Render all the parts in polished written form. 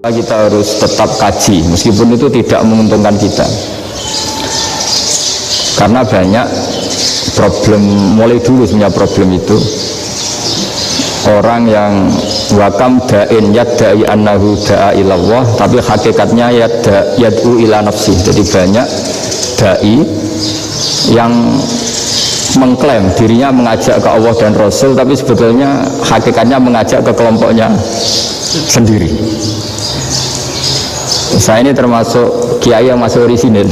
Kita harus tetap kaji meskipun itu tidak menguntungkan kita, karena banyak problem. Mulai dulu sebenarnya problem itu orang yang wakam da'in yadda'i annahu da'a ilallah tapi hakikatnya yad'u ila nafsi. Jadi banyak da'i yang mengklaim dirinya mengajak ke Allah dan Rasul tapi sebetulnya hakikatnya mengajak ke kelompoknya sendiri. Saya ini termasuk kiai yang masuk orisinil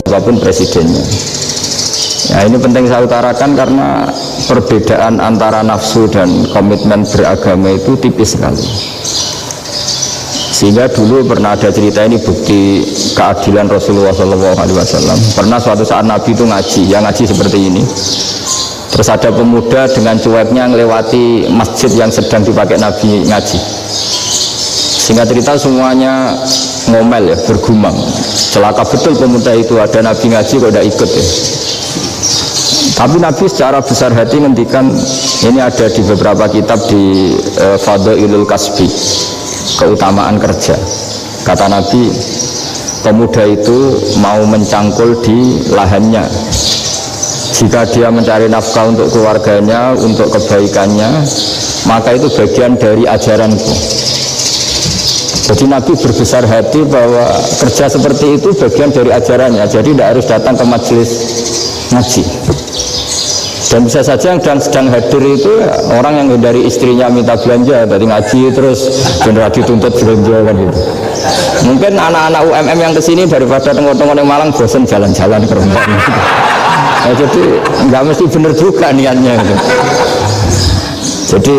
apapun presidennya. Ya, ini penting saya utarakan karena perbedaan antara nafsu dan komitmen beragama itu tipis sekali. Sehingga dulu pernah ada cerita, ini bukti keadilan Rasulullah SAW. Pernah suatu saat Nabi itu ngaji, yang ngaji seperti ini. Terus ada pemuda dengan cueknya melewati masjid yang sedang dipakai Nabi ngaji. Sehingga cerita semuanya ngomel ya, bergumam. Celaka betul pemuda itu, ada Nabi ngaji kok tidak ikut ya. Tapi Nabi secara besar hati ngendikan, ini ada di beberapa kitab di Fadhailul Kasbi, keutamaan kerja. Kata Nabi, pemuda itu mau mencangkul di lahannya. Jika dia mencari nafkah untuk keluarganya, untuk kebaikannya, maka itu bagian dari ajaranku. Jadi Nabi berbesar hati bahwa kerja seperti itu bagian dari ajarannya. Jadi tidak harus datang ke majelis ngaji. Dan bisa saja yang sedang hadir itu ya, orang yang dari istrinya minta belanja, dari ngaji terus benar dituntut belanja kan gitu. Mungkin anak-anak UMM yang kesini daripada tengok-tengok yang Malang bosan jalan-jalan ke rumah. Ya, jadi nggak mesti benar juga niatnya gitu. Jadi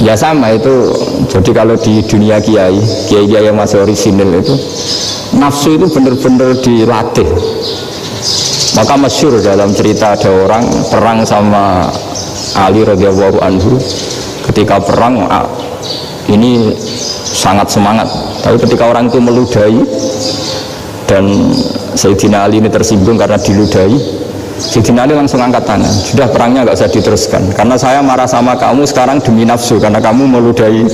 ya sama itu. Jadi kalau di dunia kiai yang masih orisinil itu nafsu itu benar-benar dilatih. Maka masyhur dalam cerita ada orang perang sama Ali radhiyallahu anhu. Ketika perang ini sangat semangat, tapi ketika orang itu meludahi dan Sayyidina Ali ini tersinggung karena diludahi, Sayyidina Ali langsung angkat tangan, sudah perangnya nggak usah diteruskan karena saya marah sama kamu sekarang demi nafsu karena kamu meludahi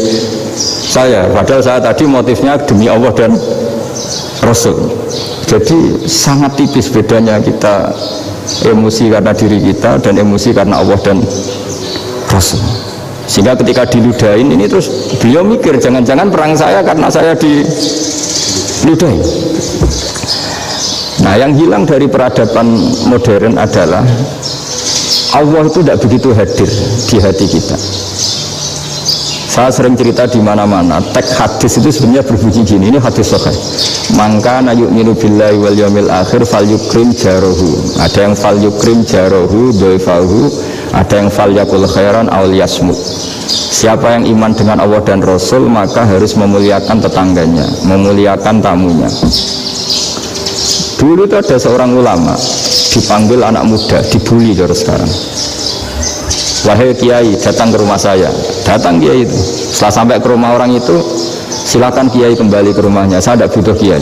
saya, padahal saya tadi motifnya demi Allah dan Rasul. Jadi sangat tipis bedanya kita emosi karena diri kita dan emosi karena Allah dan Rasul. Sehingga ketika diludahin ini terus beliau mikir jangan-jangan perang saya karena saya diludahin. Nah, yang hilang dari peradaban modern adalah Allah itu tidak begitu hadir di hati kita. Saya sering cerita di mana-mana, teks hadis itu sebenarnya berbunyi gini, ini hadis sahih. Mangka na yu'minu billahi wal yaumil akhir fal yukrim jarohu. Ada yang fal yukrim jarohu dhaifahu, ada yang fal yakul khairan aw liyasmut. Siapa yang iman dengan Allah dan Rasul maka harus memuliakan tetangganya, memuliakan tamunya. Dulu itu ada seorang ulama dipanggil anak muda, dibully terus sekarang. Wahai kiai, datang ke rumah saya. Datang kiai itu. Setelah sampai ke rumah orang itu, silakan kiai kembali ke rumahnya. Saya tidak butuh kiai.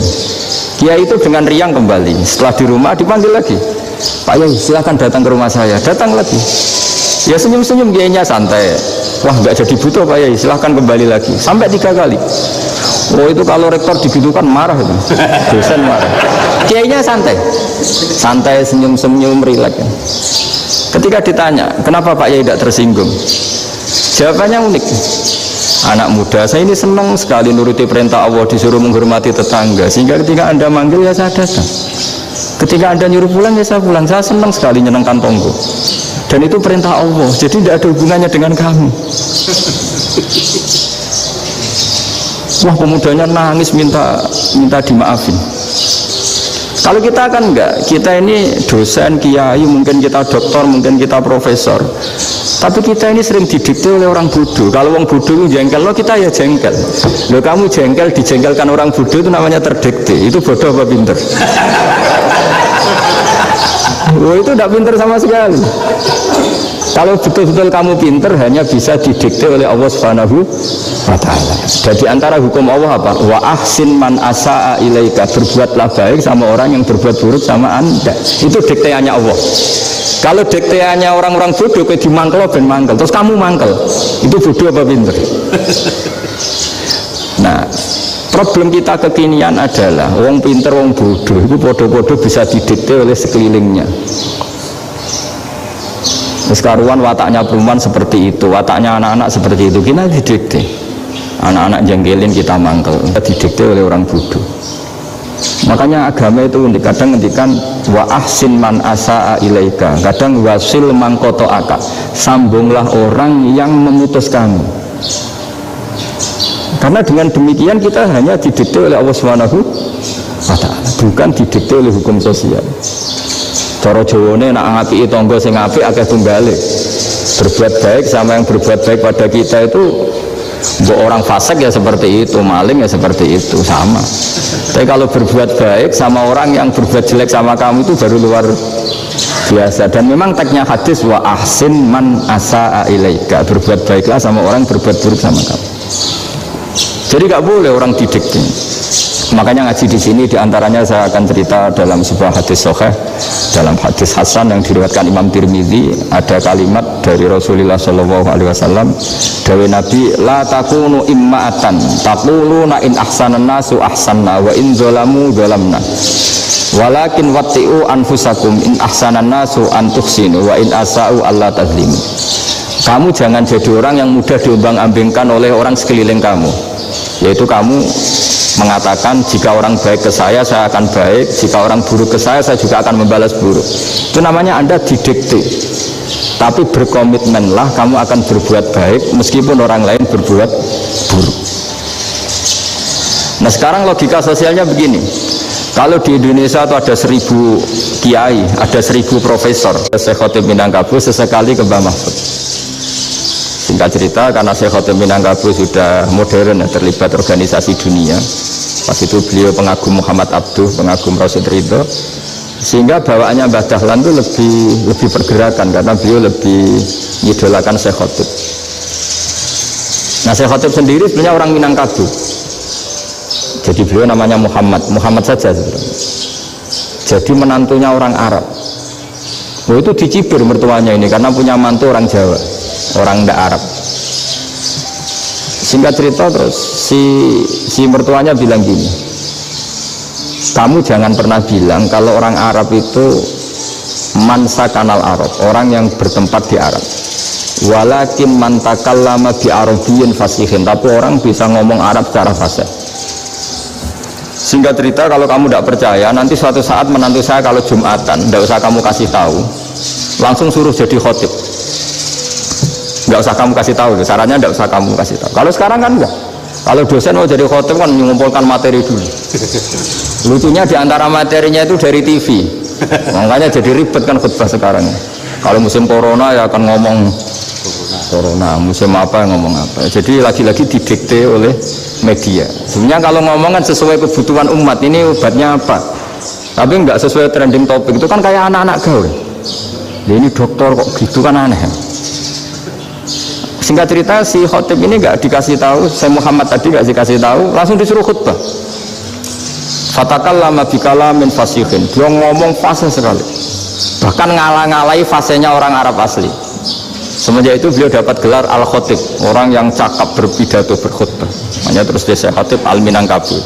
Kiai itu dengan riang kembali. Setelah di rumah dipanggil lagi. Pak Yai, silakan datang ke rumah saya. Datang lagi. Ya senyum-senyum kiainya santai. Wah, nggak jadi butuh Pak Yai. Silakan kembali lagi. Sampai 3 kali. Oh itu kalau rektor digitukan marah itu. Dosen marah. Kiainya santai. Santai, senyum-senyum, rileks. Ketika ditanya, kenapa Pak Yai tidak tersinggung? Jawabannya unik. Anak muda, saya ini senang sekali nuruti perintah Allah, disuruh menghormati tetangga. Sehingga ketika Anda manggil, ya saya datang. Ketika Anda nyuruh pulang, ya saya pulang. Saya senang sekali nyenangkan tonggo. Dan itu perintah Allah, jadi tidak ada hubungannya dengan kamu. Wah, pemudanya nangis minta dimaafin. Kalau kita kan enggak, kita ini dosen, kiai, mungkin kita doktor, mungkin kita profesor. Tapi kita ini sering didikte oleh orang bodoh. Kalau orang bodoh itu jengkel, lo kita ya jengkel. Lo kamu jengkel, dijengkelkan orang bodoh itu namanya terdikte. Itu bodoh apa pinter? Oh, itu tidak pinter sama sekali. Kalau betul-betul kamu pinter, hanya bisa didikte oleh Allah Subhanahu wa ta'ala. Jadi antara hukum Allah apa? Wa ahsin man asa'a ilaika, berbuatlah baik sama orang yang berbuat buruk sama Anda. Itu dikteannya Allah. Kalau dikteannya orang-orang bodoh, kayak dimangkel ben mangkel, terus kamu mangkel, itu bodoh apa pinter? Problem kita kekinian adalah wong pinter, wong bodoh itu bodoh-bodoh bisa didikte oleh sekelilingnya. Sekaruan wataknya perempuan seperti itu, wataknya anak-anak seperti itu, kita didikte. Anak-anak jengkelin kita mangkel, kita didikte oleh orang bodoh. Makanya agama itu unik, kadang ngendikan wa ahsin man asaa ilaika, kadang wasil man qata'aka, sambunglah orang yang memutus kamu. Karena dengan demikian kita hanya didikte oleh Allah Subhanahu wa ta'ala, bukan didikte oleh hukum sosial. Cara Jawane nak ngapiki tangga sing apik akeh tunggale. Berbuat baik sama yang berbuat baik pada kita itu, mbok orang fasik ya seperti itu, maling ya seperti itu, sama. Tapi kalau berbuat baik sama orang yang berbuat jelek sama kamu itu baru luar biasa. Dan memang teksnya hadis wa ahsin man asaa ilaika, berbuat baiklah sama orang berbuat buruk sama kamu. Jadi gak boleh orang didikte. Makanya ngaji di sini diantaranya saya akan cerita dalam sebuah hadis sahih, dalam hadis hasan yang diriwayatkan Imam Tirmidzi, ada kalimat dari Rasulullah Shallallahu Alaihi Wasallam, dawe Nabi, la takunu imma'atan taquluna in ahsanan nasu ahsanna wa in zalamu zalamna walakin watti'u anfusakum in ahsanan nasu antuhsinu wa in asa'u alla tazlimu. Kamu jangan jadi orang yang mudah diombang-ambingkan oleh orang sekeliling kamu, yaitu kamu mengatakan jika orang baik ke saya akan baik, jika orang buruk ke saya juga akan membalas buruk. Itu namanya Anda didikte. Tapi berkomitmenlah kamu akan berbuat baik meskipun orang lain berbuat buruk. Nah sekarang logika sosialnya begini, kalau di Indonesia itu ada 1000 kiai, ada 1000 profesor, Syekh Khotib Minangkabau sesekali ke Mbah Mahfud. Singkat cerita, karena Syekh Khotib Minangkabau sudah modern ya, terlibat organisasi dunia. Pas itu beliau pengagum Muhammad Abduh, pengagum Rasid Ridho, sehingga bawaannya Mbah Dahlan itu lebih pergerakan karena beliau lebih mengidolakan Syekh Khotib. Nah Syekh Khotib sendiri sebenarnya orang Minangkabau. Jadi beliau namanya Muhammad saja sebenarnya. Jadi menantunya orang Arab. Oh, itu dicibir mertuanya ini karena punya mantu orang Jawa, orang ndak Arab. Singkat cerita terus si mertuanya bilang gini, kamu jangan pernah bilang kalau orang Arab itu mansa kanal Arab, orang yang bertempat di Arab. Walakin man takallama bi arabiyyin fasihin, tapi orang bisa ngomong Arab secara fasih. Singkat cerita, kalau kamu tidak percaya, nanti suatu saat menantu saya kalau Jumatan, tidak usah kamu kasih tahu, langsung suruh jadi khotib. Nggak usah kamu kasih tahu, sarannya nggak usah kamu kasih tahu. Kalau sekarang kan enggak. Kalau dosen mau jadi khotib kan mengumpulkan materi dulu. Lucunya diantara materinya itu dari TV. Makanya jadi ribet kan khutbah sekarang. Kalau musim corona ya akan ngomong corona, musim apa ngomong apa. Jadi lagi-lagi didikte oleh media. Sebenarnya kalau ngomong kan sesuai kebutuhan umat, ini obatnya apa. Tapi nggak sesuai trending topik, itu kan kayak anak-anak gaul. Ya ini dokter kok gitu kan aneh. Singkat cerita si khotib ini nggak dikasih tahu, saya Muhammad tadi nggak dikasih tahu, langsung disuruh khutbah. Fatakallama bikalamin fasihin, dia ngomong fasih sekali, bahkan ngalah-ngalahi fasihnya orang Arab asli. Semenjak itu beliau dapat gelar al-khotib, orang yang cakap berpidato berkhutbah. Makanya terus dia Syekh Khotib al Minangkabau.